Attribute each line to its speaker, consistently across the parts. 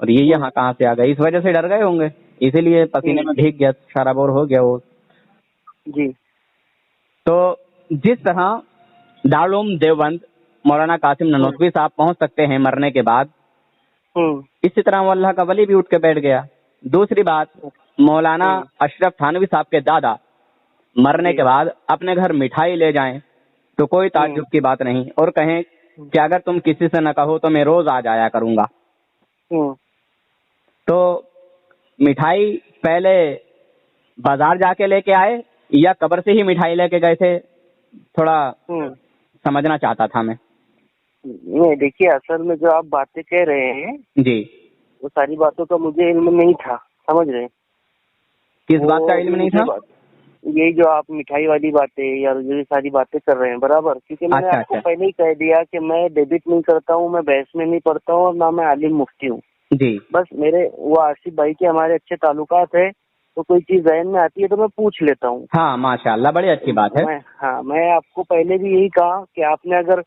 Speaker 1: اور یہ یہاں کہاں سے آ گئے؟ اس وجہ سے ڈر گئے ہوں گے، اسی لیے پسینے میں بھیگ گیا، شرابور ہو گیا وہ.
Speaker 2: جی.
Speaker 1: تو جس طرح دارالعلوم دیوبند مولانا قاسم نانوتوی صاحب پہنچ سکتے ہیں مرنے کے بعد، اسی طرح وہ اللہ کا ولی بھی اٹھ کے بیٹھ گیا. دوسری بات، مولانا اشرف تھانوی صاحب کے دادا مرنے کے بعد اپنے گھر مٹھائی لے جائیں تو کوئی تعجب کی بات نہیں، اور کہیں کہ اگر تم کسی سے نہ کہو تو میں روز آ جایا کروں گا. تو مٹھائی پہلے بازار جا کے لے کے آئے یا قبر سے ہی مٹھائی لے کے گئے تھے؟ تھوڑا سمجھنا چاہتا تھا میں.
Speaker 2: نہیں دیکھیے، اصل میں جو آپ باتیں کہہ رہے ہیں
Speaker 1: جی،
Speaker 2: وہ ساری باتوں کا مجھے علم نہیں تھا، سمجھ رہے ہیں؟
Speaker 1: کس بات کا علم نہیں تھا؟
Speaker 2: یہی جو آپ مٹھائی والی باتیں یا جو ساری باتیں کر رہے ہیں، برابر، کیونکہ میں نے آپ کو پہلے ہی کہہ دیا کہ میں ڈیبٹ نہیں کرتا ہوں، میں بحث میں نہیں پڑھتا ہوں، اور نہ میں عالم مفتی ہوں. جی. بس میرے وہ آصف بھائی کے ہمارے اچھے تعلقات ہیں، تو کوئی چیز ذہن میں آتی ہے تو میں پوچھ لیتا ہوں.
Speaker 1: ہاں ماشاء اللہ، بڑی اچھی بات ہے.
Speaker 2: ہاں، میں آپ کو پہلے بھی یہی کہا کہ آپ نے اگر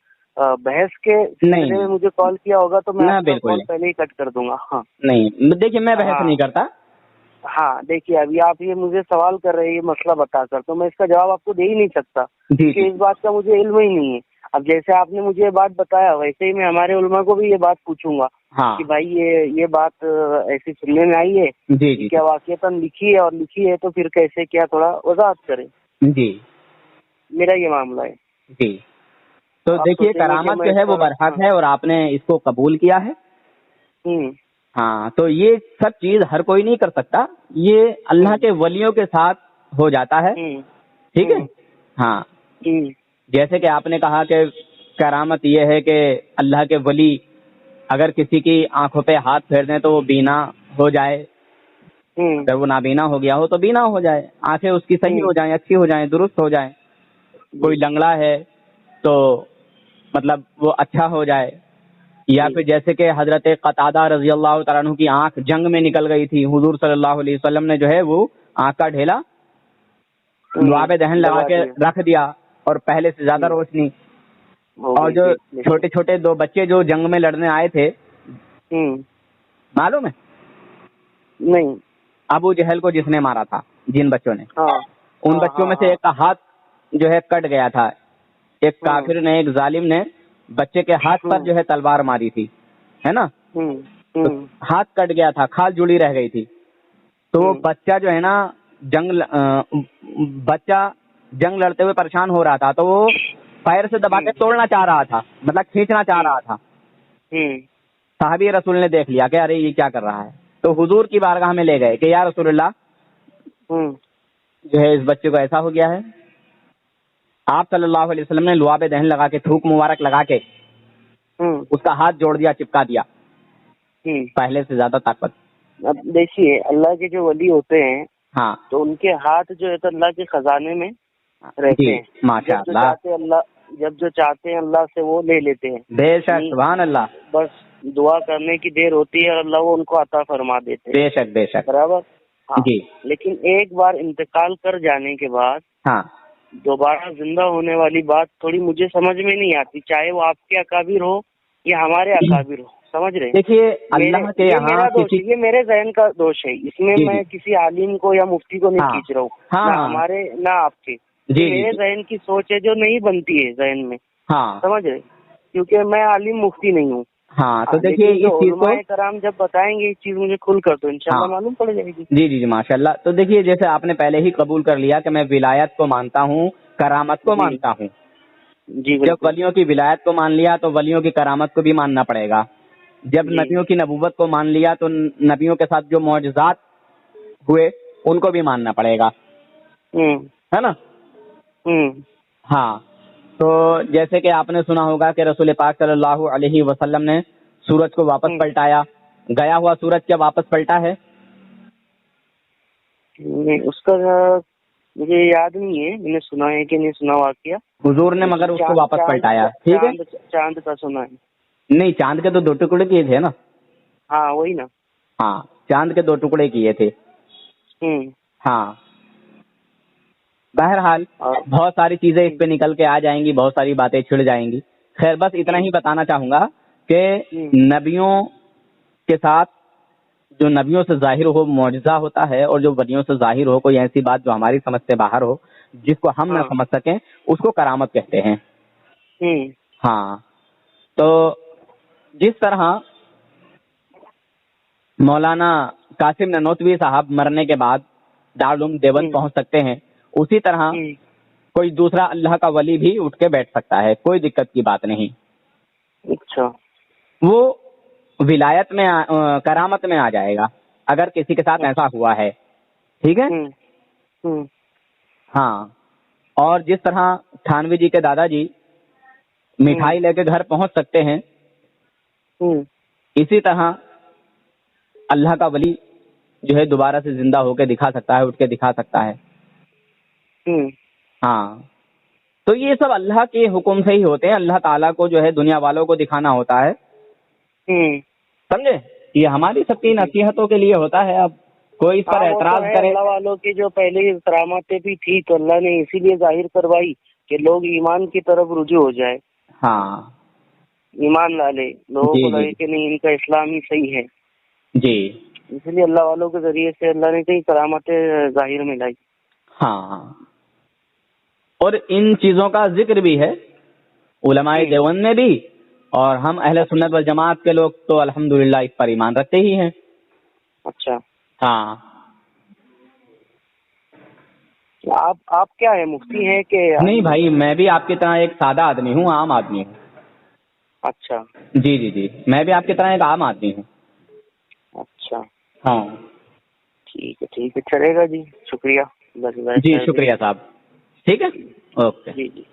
Speaker 2: بحث کے سلسلے میں مجھے کال کیا ہوگا تو میں آپ کا کال پہلے ہی کٹ کر دوں گا. ہاں
Speaker 1: نہیں، دیکھیے میں بحث نہیں کرتا.
Speaker 2: ہاں دیکھیے، ابھی آپ یہ مجھے سوال کر رہے ہیں یہ مسئلہ بتا کر، تو میں اس کا جواب آپ کو دے ہی نہیں سکتا کیونکہ اس بات کا مجھے علم ہی نہیں ہے. اب جیسے آپ نے مجھے یہ بات بتایا ویسے ہی میں ہمارے علماء کو بھی یہ بات پوچھوں گا کہ بھائی یہ بات ایسی سننے میں آئی ہے، کیا واقعتاً لکھی ہے، اور لکھی ہے تو پھر کیسے، کیا تھوڑا وضاحت کریں.
Speaker 1: جی،
Speaker 2: میرا یہ معاملہ ہے.
Speaker 1: جی. تو دیکھیے کرامت جو ہے وہ برحق ہے اور آپ نے اس کو قبول کیا ہے. ہاں، تو یہ سب چیز ہر کوئی نہیں کر سکتا، یہ اللہ کے ولیوں کے ساتھ ہو جاتا ہے. ٹھیک ہے. ہاں، جیسے کہ آپ نے کہا کہ کرامت یہ ہے کہ اللہ کے ولی اگر کسی کی آنکھوں پہ ہاتھ پھیر دیں تو وہ بینا ہو جائے، اگر وہ نابینا ہو گیا ہو تو بینا ہو جائے، آنکھیں اس کی صحیح ہو جائیں، اچھی ہو جائیں، درست ہو جائیں. کوئی لنگڑا ہے تو مطلب وہ اچھا ہو جائے. یا پھر جیسے کہ حضرت قتادہ رضی اللہ تعالیٰ عنہ کی آنکھ جنگ میں نکل گئی تھی، حضور صلی اللہ علیہ وسلم نے جو ہے وہ آنکھ کا ڈھیلا لعاب دہن لگا کے رکھ دیا اور پہلے سے زیادہ روشنی. اور جو چھوٹے چھوٹے 2 بچے جو جنگ میں لڑنے آئے تھے، معلوم ہے؟
Speaker 2: نہیں.
Speaker 1: ابو جہل کو جس نے مارا تھا، جن بچوں نے، ان بچوں میں سے ایک کا ہاتھ جو ہے کٹ گیا تھا. ایک کافر نے، ایک ظالم نے بچے کے ہاتھ پر جو ہے تلوار ماری تھی، ہے نا؟ ہاتھ کٹ گیا تھا، کھال جڑی رہ گئی تھی. تو وہ بچہ جو ہے نا بچہ جنگ لڑتے ہوئے پریشان ہو رہا تھا، تو وہ پیر سے دبا کے توڑنا چاہ رہا تھا، مطلب کھینچنا چاہ رہا تھا. صحابی رسول نے دیکھ لیا کہ ارے یہ کیا کر رہا ہے، تو حضور کی بارگاہ میں لے گئے کہ یا رسول اللہ جو ہے اس بچے کو ایسا ہو گیا ہے. آپ صلی اللہ علیہ وسلم نے لعاب دہن لگا کے، تھوک مبارک لگا کے اس کا ہاتھ جوڑ دیا، چپکا دیا، پہلے سے زیادہ طاقت.
Speaker 2: اب دیکھیے، اللہ کے جو ولی ہوتے ہیں
Speaker 1: ہاں
Speaker 2: تو ان کے ہاتھ جو ہے تو اللہ کے خزانے میں رہتے ہیں.
Speaker 1: ماشاء اللہ،
Speaker 2: جب جو چاہتے ہیں اللہ سے وہ لے لیتے ہیں.
Speaker 1: بے شک، سبحان اللہ.
Speaker 2: بس دعا کرنے کی دیر ہوتی ہے اور اللہ وہ ان کو عطا فرما دیتے ہیں.
Speaker 1: بے شک، بے شک،
Speaker 2: برابر.
Speaker 1: جی.
Speaker 2: لیکن ایک بار انتقال کر جانے کے بعد
Speaker 1: ہاں
Speaker 2: دوبارہ زندہ ہونے والی بات تھوڑی مجھے سمجھ میں نہیں آتی، چاہے وہ آپ کے اکابر ہو یا ہمارے اکابر ہو. سمجھ رہے ہیں؟
Speaker 1: دیکھیے اللہ کے یہاں
Speaker 2: یہ میرے ذہن کا دوش ہے، اس میں میں کسی عالم کو یا مفتی کو نہیں کھینچ رہا ہوں، نہ ہمارے نہ آپ کے. میرے ذہن کی سوچ ہے جو نہیں بنتی ہے ذہن میں. سمجھ رہے؟ کیونکہ میں عالم مفتی نہیں ہوں.
Speaker 1: ہاں، تو دیکھیے
Speaker 2: علماء کرام جب بتائیں گے یہ چیز مجھے کھل کر تو انشاءاللہ معلوم پڑ جائے گی.
Speaker 1: جی جی جی، ماشاء اللہ. تو دیکھیے جیسے آپ نے پہلے ہی قبول کر لیا کہ میں ولایت کو مانتا ہوں، کرامت کو مانتا ہوں.
Speaker 2: جی،
Speaker 1: جب ولیوں کی ولایت کو مان لیا تو ولیوں کی کرامت کو بھی ماننا پڑے گا. جب نبیوں کی نبوت کو مان لیا تو نبیوں کے ساتھ جو معجزات ہوئے ان کو بھی ماننا پڑے گا، ہے نا؟ ہاں. تو جیسے کہ آپ نے سنا ہوگا کہ رسول پاک صلی اللہ علیہ وسلم نے سورج کو واپس پلٹایا. گیا ہوا سورج کیا واپس پلٹا ہے؟
Speaker 2: اس کا مجھے یاد نہیں ہے، میں نے سنا ہے کہ نہیں سنا واقعہ.
Speaker 1: حضور نے مگر اس کو واپس پلٹایا. ٹھیک ہے،
Speaker 2: چاند کا سنا ہے.
Speaker 1: نہیں، چاند کے تو 2 ٹکڑے کیے تھے نا.
Speaker 2: ہاں وہی نا.
Speaker 1: ہاں، چاند کے 2 ٹکڑے کیے تھے. ہاں. بہرحال بہت ساری چیزیں اس پہ نکل کے آ جائیں گی، بہت ساری باتیں چھڑ جائیں گی. خیر، بس اتنا ہی بتانا چاہوں گا کہ نبیوں کے ساتھ جو نبیوں سے ظاہر ہو معجزہ ہوتا ہے، اور جو ولیوں سے ظاہر ہو کوئی ایسی بات جو ہماری سمجھ سے باہر ہو، جس کو ہم نہ سمجھ سکیں، اس کو کرامت کہتے ہیں۔ ہاں، تو جس طرح مولانا قاسم نانوتوی صاحب مرنے کے بعد دارالعلوم دیوبند پہنچ سکتے ہیں، اسی طرح کوئی دوسرا اللہ کا ولی بھی اٹھ کے بیٹھ سکتا ہے، کوئی دقت کی بات نہیں۔
Speaker 2: اچھا،
Speaker 1: وہ ولایت میں کرامت میں آ جائے گا اگر کسی کے ساتھ ایسا ہوا ہے، ٹھیک ہے۔ ہاں، اور جس طرح تھانوی جی کے دادا جی مٹھائی لے کے گھر پہنچ سکتے ہیں، اسی طرح اللہ کا ولی جو ہے دوبارہ سے زندہ ہو کے دکھا سکتا ہے، اٹھ کے دکھا سکتا ہے۔ ہاں، تو یہ سب اللہ کے حکم سے ہی ہوتے ہیں، اللہ تعالیٰ کو جو ہے دنیا والوں کو دکھانا ہوتا ہے، سمجھے؟ یہ ہماری سب کی نصیحتوں کے لیے ہوتا ہے۔ اب کوئی اس پر اعتراض کرے،
Speaker 2: اللہ والوں کی جو پہلے کرامتیں بھی تھی تو اللہ نے اسی لیے ظاہر کروائی کہ لوگ ایمان کی طرف رجوع ہو جائے،
Speaker 1: ہاں،
Speaker 2: ایمان لا لے، لوگوں کو لگے کہ نہیں ان کا اسلام ہی صحیح ہے
Speaker 1: جی،
Speaker 2: اس لیے اللہ والوں کے ذریعے سے اللہ نے کئی کرامتیں ظاہر میں لائی۔
Speaker 1: ہاں، اور ان چیزوں کا ذکر بھی ہے علماء دیوبند میں بھی، اور ہم اہل سنت والجماعت کے لوگ تو الحمدللہ اس پر ایمان رکھتے ہی ہیں۔
Speaker 2: اچھا،
Speaker 1: ہاں،
Speaker 2: آپ کیا ہے، مفتی ہیں کہ؟
Speaker 1: نہیں بھائی، میں بھی آپ کی طرح ایک سادہ آدمی ہوں، عام آدمی ہوں۔
Speaker 2: اچھا،
Speaker 1: جی جی جی، میں بھی آپ کی طرح ایک عام آدمی ہوں۔
Speaker 2: اچھا،
Speaker 1: ہاں،
Speaker 2: ٹھیک ہے، چلے گا جی، شکریہ۔
Speaker 1: جی شکریہ صاحب، ٹھیک ہے، اوکے۔
Speaker 2: جی جی۔